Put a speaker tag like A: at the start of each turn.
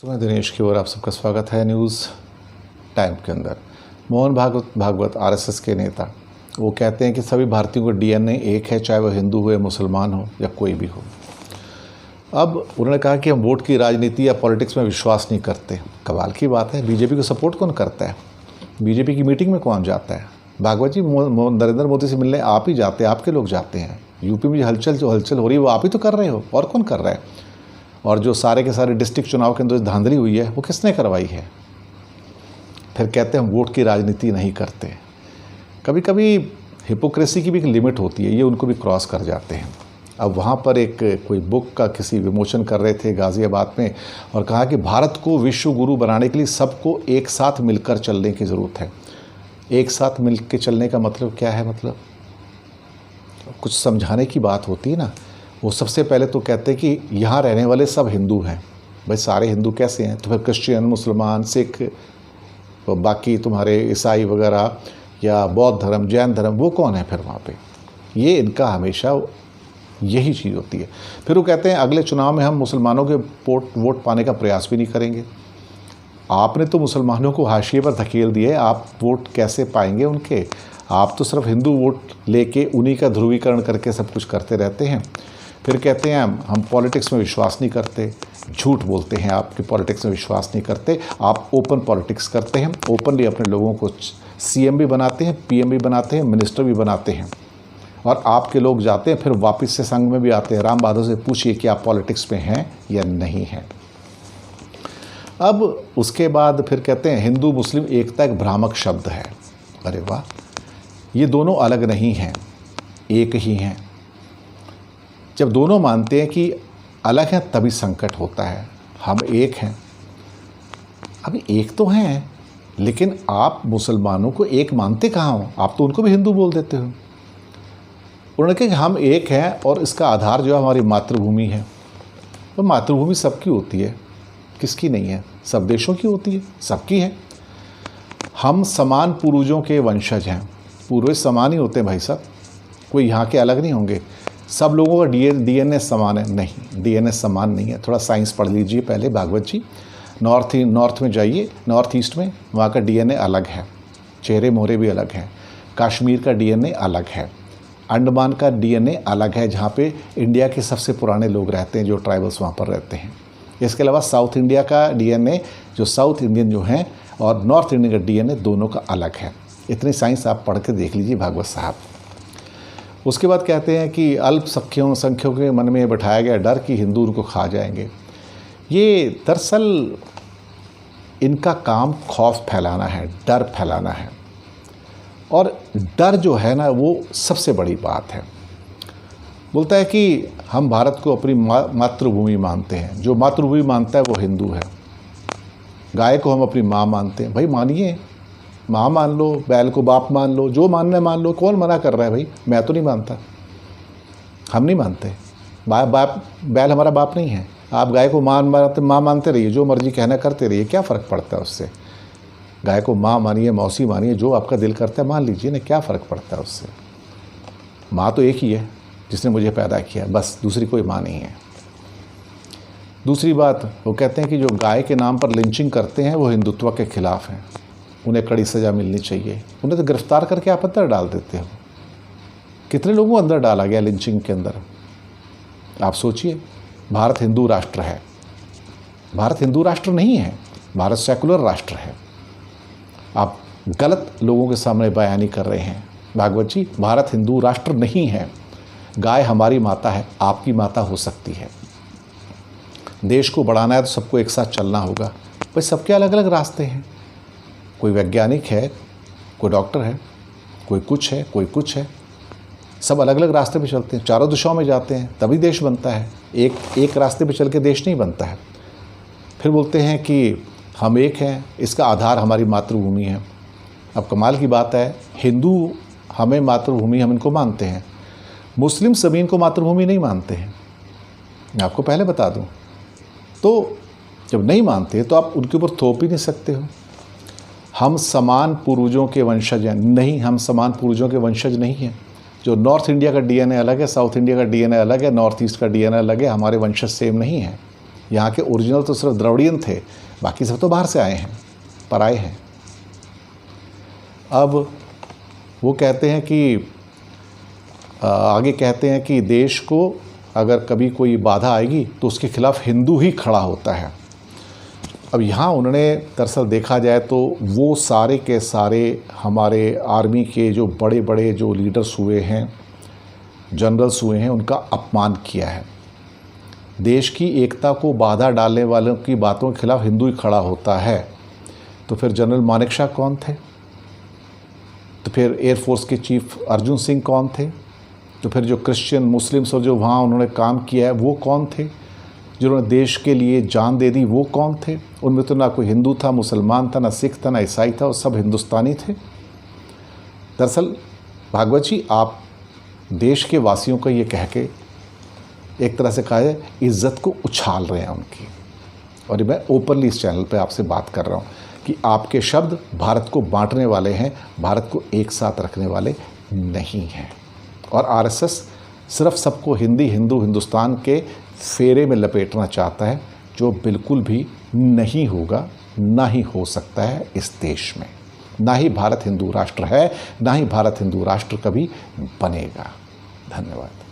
A: मैं दिनेश की ओर आप सबका स्वागत है न्यूज़ टाइम के अंदर। मोहन भागवत आरएसएस के नेता वो कहते हैं कि सभी भारतीयों का डीएनए एक है, चाहे वह हिंदू हो या मुसलमान हो या कोई भी हो। अब उन्होंने कहा कि हम वोट की राजनीति या पॉलिटिक्स में विश्वास नहीं करते। कमाल की बात है, बीजेपी को सपोर्ट कौन करता है? बीजेपी की मीटिंग में कौन जाता है? भागवत जी नरेंद्र मोदी से मिलने आप ही जाते हैं, आपके लोग जाते हैं। यूपी में जो हलचल हो रही है वो आप ही तो कर रहे हो, और कौन कर रहा है? और जो सारे के सारे डिस्ट्रिक्ट चुनाव के अंदर धांधली हुई है वो किसने करवाई है? फिर कहते हैं हम वोट की राजनीति नहीं करते। कभी कभी हिपोक्रेसी की भी एक लिमिट होती है, ये उनको भी क्रॉस कर जाते हैं। अब वहाँ पर एक कोई बुक का किसी विमोचन कर रहे थे गाज़ियाबाद में, और कहा कि भारत को विश्व गुरु बनाने के लिए सबको एक साथ मिलकर चलने की ज़रूरत है। एक साथ मिल के चलने का मतलब क्या है? मतलब कुछ समझाने की बात होती है ना। वो सबसे पहले तो कहते हैं कि यहाँ रहने वाले सब हिंदू हैं। भाई सारे हिंदू कैसे हैं? तो फिर क्रिश्चियन, मुसलमान, सिख, बाकी तुम्हारे ईसाई वगैरह या बौद्ध धर्म, जैन धर्म, वो कौन है फिर वहाँ पे? ये इनका हमेशा यही चीज़ होती है। फिर वो कहते हैं अगले चुनाव में हम मुसलमानों के वोट पाने का प्रयास भी नहीं करेंगे। आपने तो मुसलमानों को हाशिए पर धकेल दिए, आप वोट कैसे पाएंगे उनके? आप तो सिर्फ हिंदू वोट लेके उन्हीं का ध्रुवीकरण करके सब कुछ करते रहते हैं। फिर कहते हैं हम पॉलिटिक्स में विश्वास नहीं करते। झूठ बोलते हैं आप कि पॉलिटिक्स में विश्वास नहीं करते। आप ओपन पॉलिटिक्स करते हैं, ओपनली अपने लोगों को सीएम भी बनाते हैं, पीएम भी बनाते हैं, मिनिस्टर भी बनाते हैं, और आपके लोग जाते हैं फिर वापस से संघ में भी आते हैं। राम बहादुर से पूछिए कि आप पॉलिटिक्स में हैं या नहीं हैं। अब उसके बाद फिर कहते हैं हिंदू मुस्लिम एकता एक भ्रामक शब्द है। अरे वाह, ये दोनों अलग नहीं हैं, एक ही हैं। जब दोनों मानते हैं कि अलग हैं तभी संकट होता है। हम एक हैं, अभी एक तो हैं, लेकिन आप मुसलमानों को एक मानते कहाँ हो? आप तो उनको भी हिंदू बोल देते हो। उन्होंने कहा कि हम एक हैं और इसका आधार जो है हमारी मातृभूमि है। तो मातृभूमि सबकी होती है, किसकी नहीं है? सब देशों की होती है, सबकी है। हम समान पूर्वजों के वंशज हैं। पूर्वज समान ही होते हैं भाई साहब, कोई यहाँ के अलग नहीं होंगे। सब लोगों का डीएनए समान है? नहीं, डीएनए समान नहीं है। थोड़ा साइंस पढ़ लीजिए पहले भागवत जी। नॉर्थ में जाइए, नॉर्थ ईस्ट में, वहाँ का डीएनए अलग है, चेहरे मोहरे भी अलग हैं। कश्मीर का डीएनए अलग है, अंडमान का डीएनए अलग है, जहाँ पे इंडिया के सबसे पुराने लोग रहते हैं, जो ट्राइबल्स वहाँ पर रहते हैं। इसके अलावा साउथ इंडिया का डीएनए, जो साउथ इंडियन जो हैं, और नॉर्थ इंडियन का डीएनए, दोनों का अलग है। इतनी साइंस आप पढ़ के देख लीजिए भागवत साहब। उसके बाद कहते हैं कि अल्पसंख्यकों के मन में बैठाया गया डर कि हिंदू उनको खा जाएंगे। ये दरअसल इनका काम खौफ फैलाना है, डर फैलाना है, और डर जो है ना वो सबसे बड़ी बात है। बोलता है कि हम भारत को अपनी मातृभूमि मानते हैं। जो मातृभूमि मानता है वो हिंदू है। गाय को हम अपनी माँ मानते हैं। भाई मानिए, माँ मान लो, बैल को बाप मान लो, जो मानना है मान लो। कौन मना कर रहा है? भाई मैं तो नहीं मानता, हम नहीं मानते। बैल हमारा बाप नहीं है। आप गाय को माँ मानते रहिए, जो मर्जी कहना करते रहिए, क्या फ़र्क पड़ता है उससे? गाय को माँ मानिए, मौसी मानिए, जो आपका दिल करता है मान लीजिए ना, क्या फ़र्क पड़ता है उससे? माँ तो एक ही है जिसने मुझे पैदा किया, बस, दूसरी कोई माँ नहीं है। दूसरी बात, वो कहते हैं कि जो गाय के नाम पर लिंचिंग करते हैं वो हिंदुत्व के खिलाफ हैं, उन्हें कड़ी सज़ा मिलनी चाहिए। उन्हें तो गिरफ्तार करके आप अंदर डाल देते हो। कितने लोगों को अंदर डाला गया लिंचिंग के अंदर? आप सोचिए। भारत हिंदू राष्ट्र है। भारत हिंदू राष्ट्र नहीं है, भारत सेकुलर राष्ट्र है। आप गलत लोगों के सामने बयानी कर रहे हैं भागवत जी। भारत हिंदू राष्ट्र नहीं है। गाय हमारी माता है, आपकी माता हो सकती है। देश को बढ़ाना है तो सबको एक साथ चलना होगा। भाई सबके अलग अलग रास्ते हैं। कोई वैज्ञानिक है, कोई डॉक्टर है, कोई कुछ है, कोई कुछ है। सब अलग अलग रास्ते पे चलते हैं, चारों दिशाओं में जाते हैं, तभी देश बनता है। एक रास्ते पे चल के देश नहीं बनता है। फिर बोलते हैं कि हम एक हैं, इसका आधार हमारी मातृभूमि है। अब कमाल की बात है, हिंदू हमें मातृभूमि, हम इनको मानते हैं। मुस्लिम सभी इनको मातृभूमि नहीं मानते हैं, मैं आपको पहले बता दूं। तो जब नहीं मानते तो आप उनके ऊपर थोप ही नहीं सकते हो। हम समान पूर्वजों के वंशज हैं। नहीं, हम समान पूर्वजों के वंशज नहीं हैं। जो नॉर्थ इंडिया का डीएनए अलग है, साउथ इंडिया का डीएनए अलग है, नॉर्थ ईस्ट का डीएनए अलग है, हमारे वंशज सेम नहीं है। यहाँ के ओरिजिनल तो सिर्फ द्रविड़ियन थे, बाकी सब तो बाहर से आए हैं, पराए हैं। अब वो कहते हैं कि आगे कहते हैं कि देश को अगर कभी कोई बाधा आएगी तो उसके खिलाफ हिंदू ही खड़ा होता है। अब यहाँ उन्होंने दरअसल देखा जाए तो वो सारे के सारे हमारे आर्मी के जो बड़े बड़े जो लीडर्स हुए हैं, जनरल्स हुए हैं, उनका अपमान किया है। देश की एकता को बाधा डालने वालों की बातों के खिलाफ हिंदू ही खड़ा होता है। तो फिर जनरल मानेकशॉ कौन थे? तो फिर एयरफोर्स के चीफ अर्जुन सिंह कौन थे? तो फिर जो क्रिश्चियन मुस्लिम्स और जो वहाँ उन्होंने काम किया है वो कौन थे? जिन्होंने देश के लिए जान दे दी वो कौन थे? उनमें तो ना कोई हिंदू था, मुसलमान था, ना सिख था, ना ईसाई था, और सब हिंदुस्तानी थे। दरअसल भागवत जी, आप देश के वासियों को ये कह के एक तरह से कहा जाए इज्जत को उछाल रहे हैं उनकी। और मैं ओपनली इस चैनल पे आपसे बात कर रहा हूँ कि आपके शब्द भारत को बांटने वाले हैं, भारत को एक साथ रखने वाले नहीं हैं। और आरएसएस सिर्फ सबको हिंदू हिंदुस्तान के फेरे में लपेटना चाहता है, जो बिल्कुल भी नहीं होगा, ना ही हो सकता है इस देश में। ना ही भारत हिंदू राष्ट्र है, ना ही भारत हिंदू राष्ट्र कभी बनेगा। धन्यवाद।